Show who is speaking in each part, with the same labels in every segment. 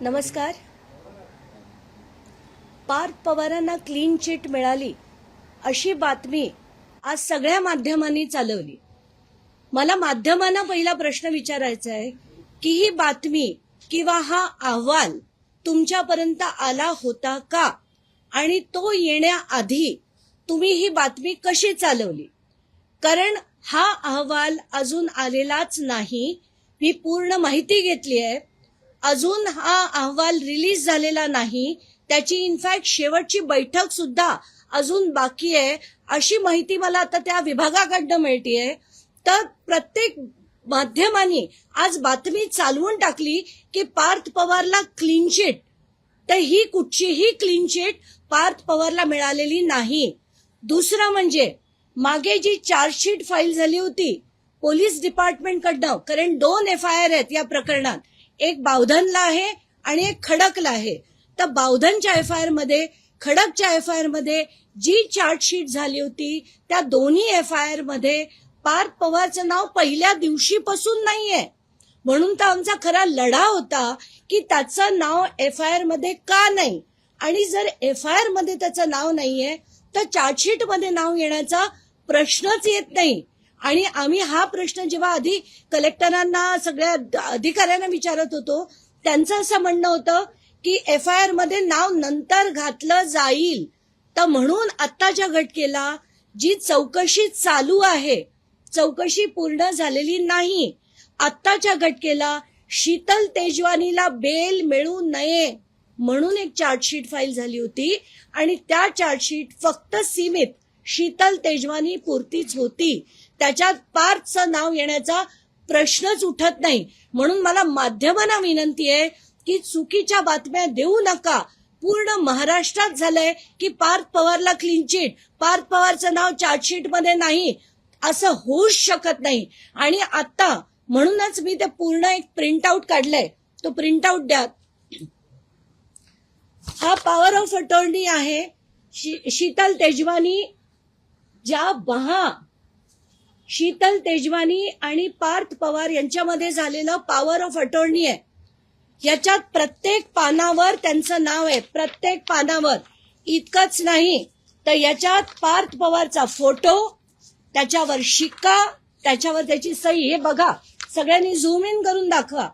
Speaker 1: नमस्कार. पार्थ पवारांना clean chit मिळाली अशी बातमी आज सगळ्या माध्यमांनी चालवली. मला माध्यमांना पहिला प्रश्न विचारायचा आहे की ही बातमी किंवा हा अहवाल तुमच्यापर्यंत आला होता का, आणि तो येण्याआधी तुम्ही ही बातमी कशी चालवली? कारण हा अहवाल अजून आलेलाच नाही. मी पूर्ण माहिती घेतली आहे. अजून हा अहवाल रिलीज झालेला नाही. त्याची इनफॅक्ट शेवटची बैठक सुद्धा अजून बाकी आहे अशी माहिती मला आता त्या विभागाकडनं मिळतेय. तर प्रत्येक माध्यमांनी आज बातमी चालवून टाकली की पार्थ पवारला क्लीन चिट. तर ही कुठचीही क्लीन चिट पार्थ पवारला मिळालेली नाही. दुसरं म्हणजे मागे जी चार्जशीट फाईल झाली होती पोलीस डिपार्टमेंटकडनं, कारण 2 FIR आहेत या प्रकरणात, एक बावधनला आहे आणि एक खडकला आहे. तर बावधनच्या FIR मध्ये, खडकच्या FIR मध्ये जी चार्जशीट झाली होती त्या दोन्ही FIR मध्ये पार्थ पवारचं नाव पहिल्या दिवशीपासून नाहीये. म्हणून तर आमचा खरा लढा होता की त्याचं नाव FIR मध्ये का नाही, आणि जर FIR मध्ये त्याचं नाव नाहीये तर चार्जशीट मध्ये नाव येण्याचा प्रश्नच येत नाही. आणि आम्ही हा प्रश्न जेव्हा आधी कलेक्टरांना, सगळ्या अधिकाऱ्यांना विचारत होतो, त्यांचं असं म्हणणं होतं की FIR मध्ये नाव नंतर घातलं जाईल. तर म्हणून आत्ताच्या घटनेला जी चौकशी चालू आहे, चौकशी पूर्ण झालेली नाही. आत्ताच्या घटनेला शीतल तेजवानीला बेल मिळू नये म्हणून एक चार्जशीट फाईल झाली होती, आणि त्या चार्जशीट फक्त सीमित शीतल तेजवानी पुरतीच होती. त्याच्यात पार्थचं नाव येण्याचा प्रश्नच उठत नाही. म्हणून मला माध्यमांना विनंती आहे की चुकीच्या बातम्या देऊ नका. पूर्ण महाराष्ट्रात झालंय की पार्थ पवारला क्लीन चिट, पार्थ पवारचं नाव चार्जशीट मध्ये नाही, असं होऊच शकत नाही. आणि आता म्हणूनच मी ते पूर्ण एक प्रिंट आउट काढलंय, तो प्रिंट आउट द्या. हा पॉवर ऑफ अटॉर्नी आहे. शीतल तेजवानी, शीतल तेजवानी आणि पार्थ पवार यांच्यामध्ये झालेलं पॉवर ऑफ अटॉर्नी आहे. याच्यात प्रत्येक पानावर त्यांचं नाव आहे, प्रत्येक पानावर. इतकंच नाही तर याच्यात पार्थ पवारचा फोटो, त्याच्यावर शिक्का, त्याच्यावर त्याची सही. हे बघा, सगळ्यांनी झूम इन करून दाखवा.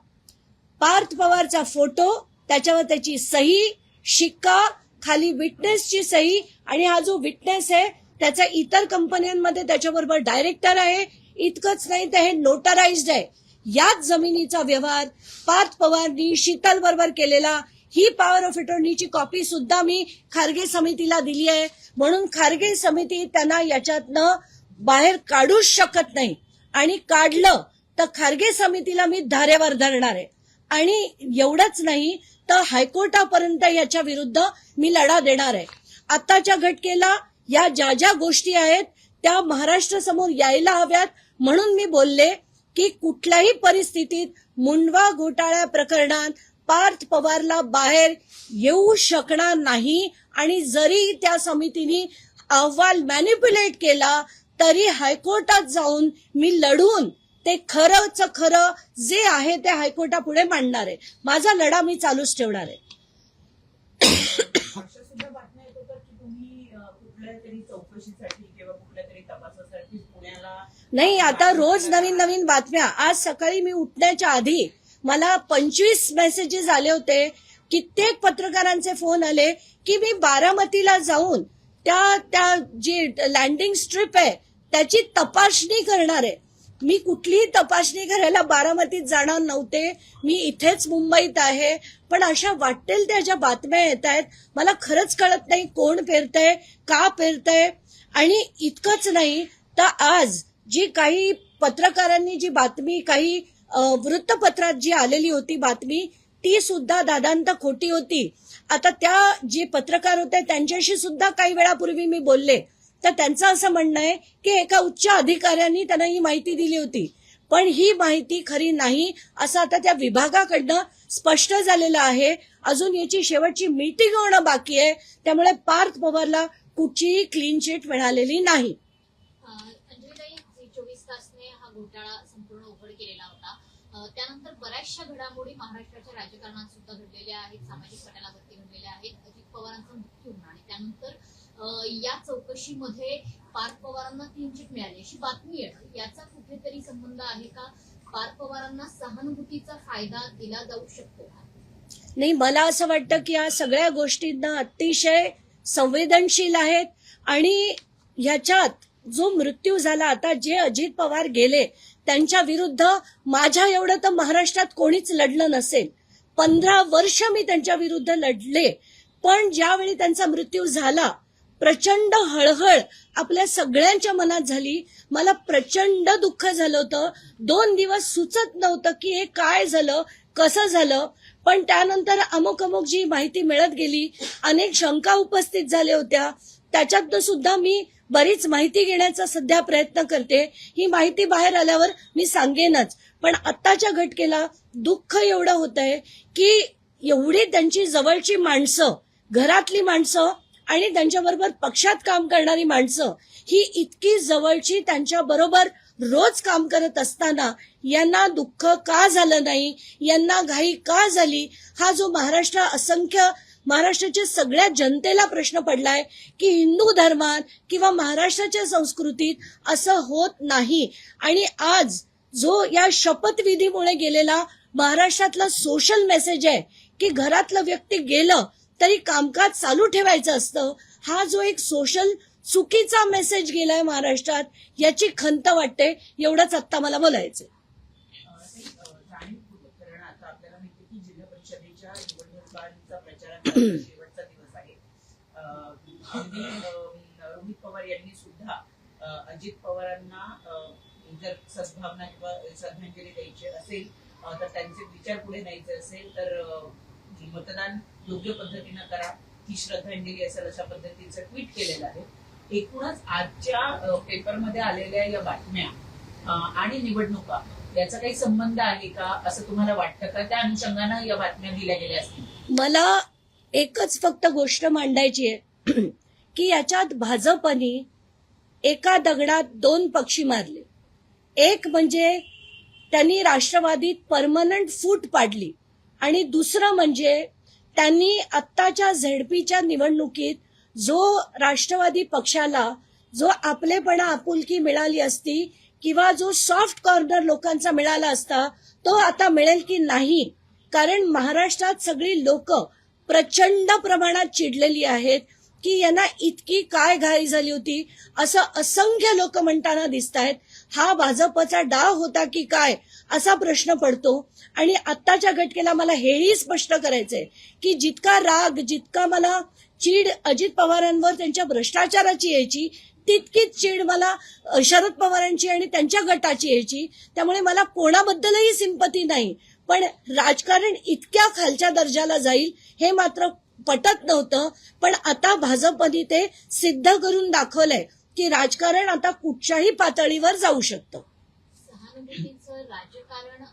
Speaker 1: पार्थ पवारचा फोटो, त्याच्यावर त्याची सही, शिक्का, खाली विटनेसची सही, आणि हा जो विटनेस आहे त्याचा इतर कंपन्यांमध्ये त्याच्याबरोबर डायरेक्टर आहे. इतकंच नाही तर हे नोटराइज्ड आहे. याच जमिनीचा व्यवहार पार्थ पवारनी शीतल बरोबर केलेला. ही पॉवर ऑफ अटॉर्नीची कॉपी सुद्धा मी खारगे समितीला दिली आहे. म्हणून खारगे समिती त्यांना याच्यातनं बाहेर काढूच शकत नाही, आणि काढलं तर खारगे समितीला मी धारेवर धरणार आहे. आणि एवढंच नाही तर हायकोर्टापर्यंत याच्या विरुद्ध मी लढा देणार आहे. आताच्या घटनेला या ज्या गोष्टी आहेत त्या महाराष्ट्र समोर यायला हव्यात. म्हणून मी बोलले की कुठल्याही परिस्थितीत मुंडवा घोटाळ्या प्रकरणात पार्थ पवारला बाहेर येऊ शकणार नाही. आणि जरी त्या समितीने अहवाल मॅनिप्युलेट केला तरी हायकोर्टात जाऊन मी लढून ते खरंच खरं जे आहे ते हायकोर्टापुढे मांडणार आहे. माझा लढा मी चालूच ठेवणार आहे.
Speaker 2: सुद्धा बातम्या येत होत्या की तुम्ही कुठल्या तरी चौकशीसाठी किंवा कुठल्या तरी तपासासाठी पुण्याला.
Speaker 1: नाही, आता रोज नवीन नवीन बातम्या. आज सकाळी मी उठण्याच्या आधी मला 25 मेसेजेस आले होते. कित्येक पत्रकारांचे फोन आले की मी बारामतीला जाऊन त्या जी लँडिंग स्ट्रिप आहे त्याची तपासणी करणार आहे. मी कुठलीही तपासणी करायला बारामतीत जाणार नव्हते. मी इथेच मुंबईत आहे. पण अशा वाटेल त्या ज्या बातम्या येत आहेत, मला खरंच कळत नाही कोण पेरतंय, का पेरतंय. आणि इतकंच नाही तर आज जी काही पत्रकारांनी जी बातमी, काही वृत्तपत्रात जी आलेली होती बातमी, ती सुद्धा दादांत खोटी होती. आता त्या जे पत्रकार होते त्यांच्याशी सुद्धा काही वेळापूर्वी मी बोलले, तर त्यांचं असं म्हणणं आहे की एका उच्च अधिकाऱ्यांनी त्यांना ही माहिती दिली होती, पण ही माहिती खरी नाही असं आता त्या विभागाकडनं स्पष्ट झालेलं आहे. अजून याची शेवटची मीटिंग होणं बाकी आहे. त्यामुळे पार्थ पवारला कुठचीही क्लीन चिट मिळालेली नाही.
Speaker 3: अंजलीताई, 24 तासने हा घोटाळा संपूर्ण उघड केलेला होता. त्यानंतर बऱ्याचशा घडामोडी महाराष्ट्राच्या राजकारणात सुद्धा घडलेल्या आहेत, सामाजिक पटलावरती घडलेल्या आहेत. अजित पवारांचा मृत्यू होणं आणि त्यानंतर या चौकशीमध्ये पार्थ पवारांना क्लीन चिट मिळाली अशी बातमी येणं, याचा कुठेतरी संबंध आहे का? पार्थ पवारांना सहानुभूतीचा फायदा दिला जाऊ शकतो का?
Speaker 1: नाही, मला असं वाटतं की या सगळ्या गोष्टींना अतिशय संवेदनशील आहेत आणि ह्याच्यात जो मृत्यू झाला, आता जे अजित पवार गेले त्यांच्या विरुद्ध माझ्या एवढं तर महाराष्ट्रात कोणीच लढलं नसेल. 15 वर्ष मी त्यांच्या विरुद्ध लढले, पण ज्यावेळी त्यांचा मृत्यू झाला प्रचंड हळहळ आपल्या सगळ्यांच्या मनात झाली. मला प्रचंड दुःख झालं होतं. 2 दिवस सुचत नव्हतं की हे काय झालं, कसं झालं. पण त्यानंतर अमुक जी माहिती मिळत गेली, अनेक शंका उपस्थित झाल्या होत्या, त्याच्यातनं सुद्धा मी बरीच माहिती घेण्याचा सध्या प्रयत्न करते. ही माहिती बाहेर आल्यावर मी सांगेनच. पण आत्ताच्या घटनेला दुःख एवढं होत आहे की एवढी त्यांची जवळची माणसं, घरातली माणसं आणि त्यांच्याबरोबर पक्षात काम करणारी माणसं, ही इतकी जवळची त्यांच्या बरोबर रोज काम करत असताना यांना दुःख का झालं नाही, यांना घाई का झाली, हा जो महाराष्ट्राच्या सगळ्या जनतेला प्रश्न पडलाय की हिंदू धर्मात किंवा महाराष्ट्राच्या संस्कृतीत असं होत नाही. आणि आज जो या शपथविधीमुळे गेलेला महाराष्ट्रातला सोशल मेसेज आहे की घरातलं व्यक्ती गेलं तरी कामकाज चालू ठेवायचं असतं, हा जो एक सोशल चुकीचा मेसेज गेलाय महाराष्ट्रात, याची खंत वाटते. एवढंच आत्ता मला बोलायचं.
Speaker 2: जाणीवपूर्वक, कारण आता आपल्याला माहिती की जिल्हा परिषदेच्या निवडणुकांचा प्रचाराचा शेवटचा दिवस आहे. अगदी रोहित पवार यांनी सुद्धा अजित पवारांना जर सद्भावना किंवा श्रद्धांजली द्यायची असेल तर त्यांचे विचार पुढे न्यायचे असेल तर मतदान योग्य पद्धतीनं करा, ही श्रद्धांजली असेल अशा पद्धतीचं ट्विट केलेलं आहे. एकूणच आजच्या पेपरमध्ये आलेल्या या बातम्या आणि निवडणुका याचा काही संबंध आहे का असं तुम्हाला वाटतं का? त्या अनुषंगानं या बातम्या दिल्या गेल्या असतील.
Speaker 1: मला एकच फक्त गोष्ट मांडायची आहे की याच्यात भाजपने एका दगडात 2 पक्षी मारले. एक म्हणजे त्यांनी राष्ट्रवादीत परमनंट फूट पाडली आणि दुसरं म्हणजे त्यांनी आत्ताच्या झेडपीच्या निवडणुकीत जो राष्ट्रवादी पक्षाला जो आपलेपणा आपुलकी मिळाली असती किंवा जो सॉफ्ट कॉर्नर लोकांचा मिळाला असता तो आता मिळेल की नाही. कारण महाराष्ट्रात सगळी लोक प्रचंड प्रमाणात चिडलेली आहेत की यांना इतकी काय घाई झाली होती, असं असंख्य लोक म्हणताना दिसत आहेत. हा भाजपचा डाव होता की काय असा प्रश्न पडतो. आणि आत्ताच्या घटनेला मला हेही स्पष्ट करायचंय की जितका राग, जितका मला चीड अजित पवारांवर त्यांच्या भ्रष्टाचाराची यायची, तितकीच चीड मला शरद पवारांची आणि त्यांच्या गटाची यायची. त्यामुळे मला कोणाबद्दलही सिंपती नाही, पण राजकारण इतक्या खालच्या दर्जाला जाईल हे मात्र पटत नव्हतं. पण आता भाजपने ते सिद्ध करून दाखवलंय की राजकारण आता कुठच्याही पातळीवर जाऊ शकतं.
Speaker 3: सहानुभूतीचं राजकारण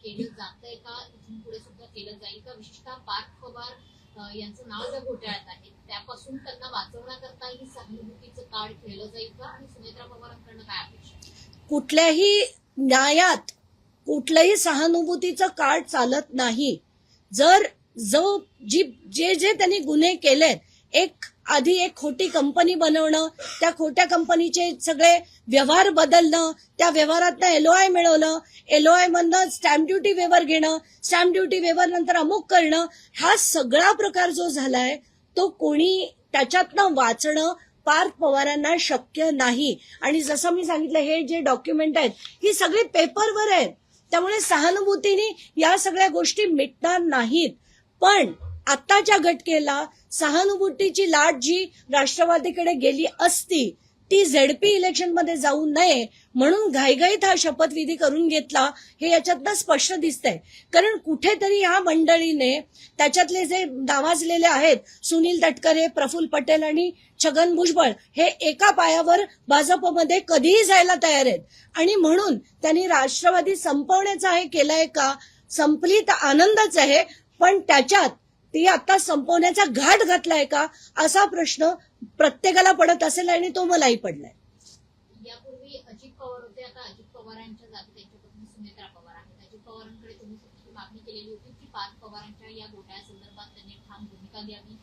Speaker 3: केलं जातंय का, इथून पुढे सुद्धा केलं जाईल का? विशेषतः पार्थ पवार यांचं नाव ज्या घोटाळ्यात आहे त्यापासून त्यांना वाचवण्याकरता ही सहानुभूतीचं कार्ड खेळलं जाईल का? आणि सुनेत्रा पवारांकडनं काय अपेक्षा?
Speaker 1: कुठल्याही न्यायात कुठलंही सहानुभूतीचं कार्ड चालत नाही. जर जे त्यांनी गुन्हे केलेत, आधी एक खोटी कंपनी बनवणं, त्या खोट्या कंपनीचे सगळे व्यवहार बदलणं, त्या व्यवहारातनं एलओआय मिळवणं, एलओआय मधनं स्टॅम्प ड्युटी वेवर घेणं, स्टॅम्प ड्युटी वेवर नंतर अमुक करणं, हा सगळा प्रकार जो झालाय तो कोणी त्याच्यातनं वाचणं पार्थ पवारांना शक्य नाही. आणि जसं मी सांगितलं, हे जे डॉक्युमेंट आहेत ही सगळी पेपरवर आहेत, त्यामुळे सहानुभूतीने या सगळ्या गोष्टी मिटणार नाहीत. पण आत्ताच्या घटनेला सहानुभूतीची लाट जी राष्ट्रवादीकडे गेली असती ती झेडपी इलेक्शनमध्ये जाऊ नये म्हणून घाईघाईत हा शपथविधी करून घेतला, हे याच्यातनं स्पष्ट दिसतंय. कारण कुठेतरी ह्या मंडळीने त्याच्यातले जे नावाजलेले आहेत, सुनील तटकरे, प्रफुल्ल पटेल आणि छगन भुजबळ, हे एका पायावर भाजपमध्ये कधीही जायला तयार आहेत. आणि म्हणून त्यांनी राष्ट्रवादी संपवण्याचा हे केलंय का? संपली तर आनंदच आहे, पण त्याच्यात ती आता संपवण्याचा घाट घातलाय का असा प्रश्न प्रत्येकाला पडत असेल आणि तो मलाही पडलाय.
Speaker 3: यापूर्वी अजित पवार होते, आता अजित पवारांच्या जागी त्यांच्या पत्नी सुनेत्रा पवार आहेत. अजित पवारांकडे तुम्ही मागणी केलेली होती की पार्थ पवारांच्या या घोटाळ्यासंदर्भात त्यांनी ठाम भूमिका घ्यावी,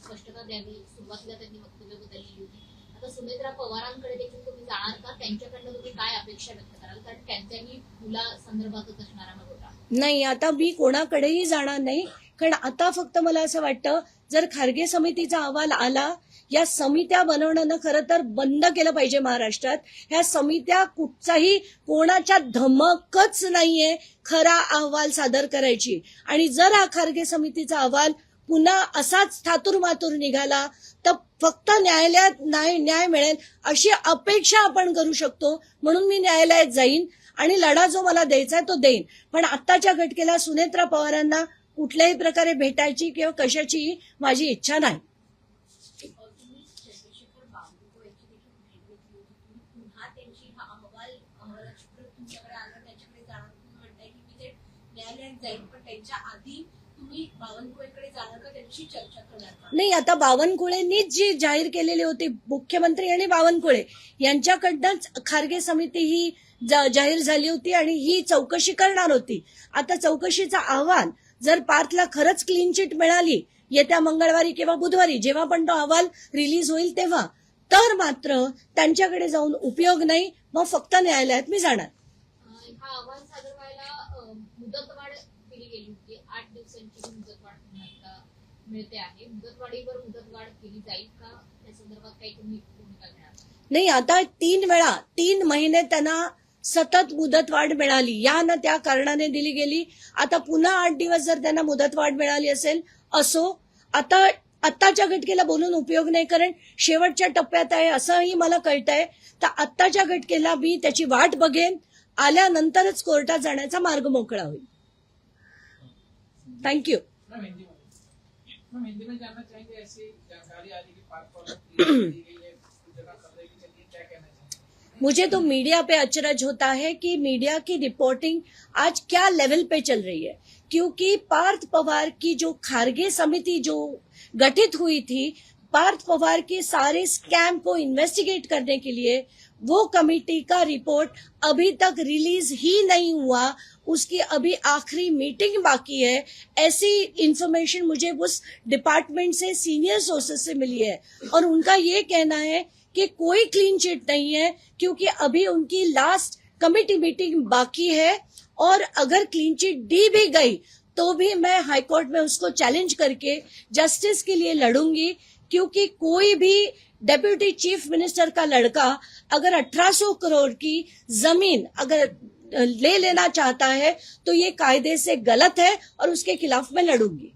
Speaker 3: स्पष्टता द्यावी. सुरुवातीला त्यांनी वक्तव्य बदललेली होती. आता सुनेत्रा पवारांकडे देखील तुम्ही जाणार का? त्यांच्याकडनं तुम्ही काय अपेक्षा व्यक्त कराल? कारण त्यांच्याही मुलासंदर्भातच असणारा हा घोटाळा.
Speaker 1: नाही, आता मी कोणाकडेही जाणार नाही. कारण आता फक्त मला असं वाटतं, जर खारगे समितीचा अहवाल आला, या समित्या बनवणं खरं तर बंद केलं पाहिजे महाराष्ट्रात. ह्या समित्या कुठचाही कोणाच्या धमकच नाहीये खरा अहवाल सादर करायची. आणि जर हा खारगे समितीचा अहवाल पुन्हा असाच थातुरमातुर निघाला तर फक्त न्यायालयात न्याय मिळेल अशी अपेक्षा आपण करू शकतो. म्हणून मी न्यायालयात जाईन आणि लढा जो मला द्यायचा आहे तो देईन. पण आत्ताच्या घटकेला सुनेत्रा पवारांना कुठल्याही प्रकारे भेटायची किंवा कशाचीही माझी इच्छा नाही.
Speaker 3: तुम्ही चंद्रशेखर बावनकुळे यांची देखील भेट घेतली होती. तुम्ही पुन्हा त्यांची हा अहवाल तुमच्याकडे आला, त्याच्याकडे जाणार. तुम्ही म्हणताय की मी ते न्यायालयात जाईल, पण त्यांच्या आधी तुम्ही बावनकुळेकडे जाणार का, त्यांची चर्चा करणार का?
Speaker 1: नाही, आता बावनकुळेंनीच जी जाहीर केलेली होती, मुख्यमंत्री आणि बावनकुळे यांच्याकडनंच खारगे समिती ही जाहीर झाली होती आणि ही चौकशी करणार होती. आता चौकशीचा अहवाल जर पार्थला खरंच क्लीन चिट मिळाली येत्या मंगळवारी किंवा बुधवारी, जेव्हा पण तो अहवाल रिलीज होईल तेव्हा, तर मात्र त्यांच्याकडे जाऊन उपयोग नाही. मग फक्त न्यायालयात मी जाणार.
Speaker 3: हा अहवाल सादर व्हायला मुदतवाढ केली गेली होती. 8 दिवसांची मुदतवाढ पुन्हा मिळते आहे. मुदतवाढीवर मुदतवाढ केली जाईल का, त्या संदर्भात काही तुम्ही भूमिका घेणार?
Speaker 1: नाही, आता 3 महिने त्यांना सतत मुदतवाढ मिळाली, या ना त्या कारणाने दिली गेली. आता पुन्हा 8 दिवस जर त्यांना मुदतवाढ मिळाली असेल, असो. आता आत्ताच्या घटकेला बोलून उपयोग नाही, कारण शेवटच्या टप्प्यात आहे असंही मला कळतंय. तर आत्ताच्या घटकेला मी त्याची वाट बघेन. आल्यानंतरच कोर्टात जाण्याचा मार्ग मोकळा होईल. थँक्यू.
Speaker 4: मैम हिंदी में जानना चाहेंगे, ऐसी जानकारी आ रही कि पार्थ पवार को दी गई है कुछ जगह खबरें भी चली है, क्या कहना चाहेंगे?
Speaker 1: मुझे तो मीडिया पे अचरज होता है कि मीडिया की रिपोर्टिंग आज क्या लेवल पे चल रही है. क्योंकि पार्थ पवार की जो खारगे समिति जो गठित हुई थी, पार्थ पवार के सारे स्कैम को इन्वेस्टिगेट करने के लिए, वो कमेटी का रिपोर्ट अभी तक रिलीज ही नहीं हुआ. उसकी अभी आखिरी मीटिंग बाकी है. ऐसी इंफॉर्मेशन मुझे उस डिपार्टमेंट से, सीनियर सोर्सेस से मिली है और उनका ये कहना है कि कोई क्लीन चिट नहीं है, क्योंकि अभी उनकी लास्ट कमेटी मीटिंग बाकी है. और अगर क्लीन चिट दी भी गई तो भी मैं हाईकोर्ट में उसको चैलेंज करके जस्टिस के लिए लड़ूंगी. क्योंकि कोई भी डेप्यूटी चीफ मिनिस्टर का लड़का अगर 1800 करोड़ की जमीन अगर ले लेना चाहता है तो ये कायदे से गलत है और उसके खिलाफ मैं लड़ूंगी.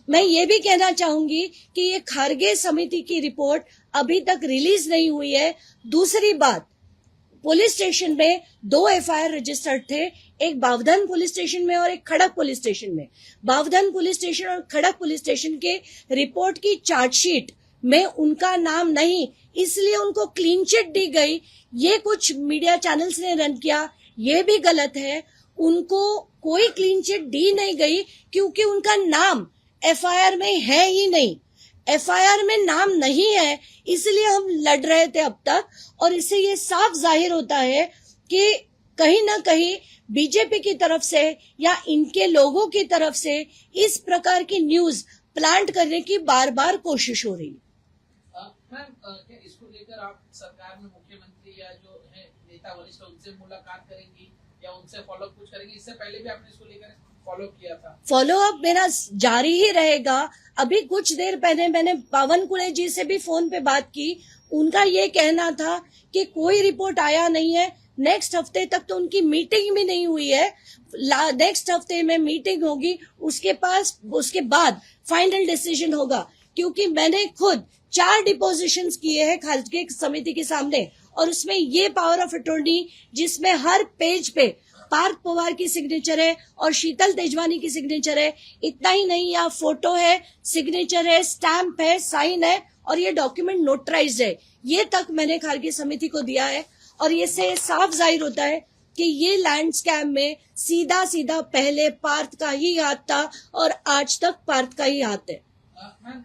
Speaker 1: मैं ये भी कहना चाहूंगी कि ये खारगे समिति की रिपोर्ट अभी तक रिलीज नहीं हुई है. दूसरी बात, पुलिस स्टेशन में 2 एफआईआर रजिस्टर्ड थे, एक बावधन पुलिस स्टेशन में और एक खड़क पुलिस स्टेशन में. बावधन पुलिस स्टेशन और खड़क पुलिस स्टेशन के रिपोर्ट की चार्जशीट में उनका नाम नहीं, इसलिए उनको क्लीन चिट दी गई. ये कुछ मीडिया चैनल्स ने रन किया, ये भी गलत है. उनको कोई क्लीन चिट दी नहीं गई क्योंकि उनका नाम एफआईआर में है ही नहीं. एफआईआर में नाम नहीं है, इसलिए हम लड़ रहे थे अब तक. और इससे ये साफ जाहिर होता है कि कहीं ना कहीं बीजेपी की तरफ से या इनके लोगों की तरफ से इस प्रकार की न्यूज प्लांट करने की बार बार कोशिश हो रही है.
Speaker 4: मैम क्या इसको लेकर आप सरकार में मुख्यमंत्री या जो है नेता वरिष्ठ उनसे मुलाकात करेंगी या उनसे फॉलोअप कुछ करेंगी? इससे पहले भी आपने इसको लेकर फॉलो किया था.
Speaker 1: फॉलोअप मेरा जारी ही रहेगा. अभी कुछ देर पहले मैंने बावनकुळे जी से भी फोन पे बात की. उनका ये कहना था कि कोई रिपोर्ट आया नहीं है. नेक्स्ट हफ्ते तक तो उनकी मीटिंग भी नहीं हुई है. नेक्स्ट हफ्ते में मीटिंग होगी, उसके बाद फाइनल डिसीजन होगा. क्योंकि मैंने खुद 4 डिपोजिशंस किए हैं खारगे समिति के सामने और उसमें ये पावर ऑफ अटॉर्नी जिसमें हर पेज पे पार्थ पवार की सिग्नेचर है और शीतल तेजवानी की सिग्नेचर है. इतना ही नहीं, यहाँ फोटो है, सिग्नेचर है, स्टैंप है, साइन है और ये डॉक्यूमेंट नोटराइज्ड है. ये तक मैंने खारगे समिति को दिया है और ये से साफ जाहिर होता है कि ये लैंड स्कैम में सीधा सीधा पहले पार्थ का ही हाथ था और आज तक पार्थ का ही हाथ है.
Speaker 4: मैम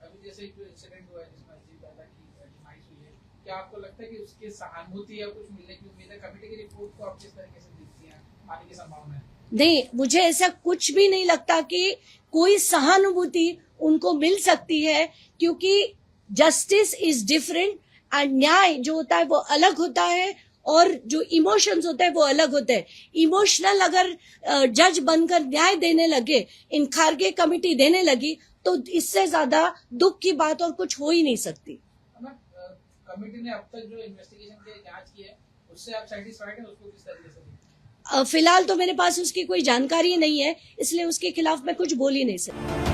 Speaker 4: अभी जैसे जो इंसिडेंट हुआ है जिसमें अजीत दादा की डिमाइस हुई है, क्या आपको लगता है कि उसकी सहानुभूति या कुछ मिलने की उम्मीद है? कमेटी की रिपोर्ट को आप किस तरीके से देखती हैं, आने की संभावना है?
Speaker 1: नहीं, मुझे ऐसा कुछ भी नहीं लगता कि कोई सहानुभूति उनको मिल सकती है, क्योंकि जस्टिस इज डिफरेंट एंड न्याय जो होता है वो अलग होता है और जो इमोशंस होते हैं वो अलग होते हैं. इमोशनल अगर जज बनकर न्याय देने लगे, इन खारगे कमेटी देने लगी, तो इससे ज्यादा दुख की बात और कुछ हो ही नहीं सकती.
Speaker 4: कमेटी ने अब तक जो इन्वेस्टिगेशन की जांच की है उससे आप सेटिस्फाइड हैं? उसको किस तरीके से?
Speaker 1: फिलहाल तो मेरे पास उसकी कोई जानकारी नहीं है, इसलिए उसके खिलाफ मैं कुछ बोल ही नहीं सकती.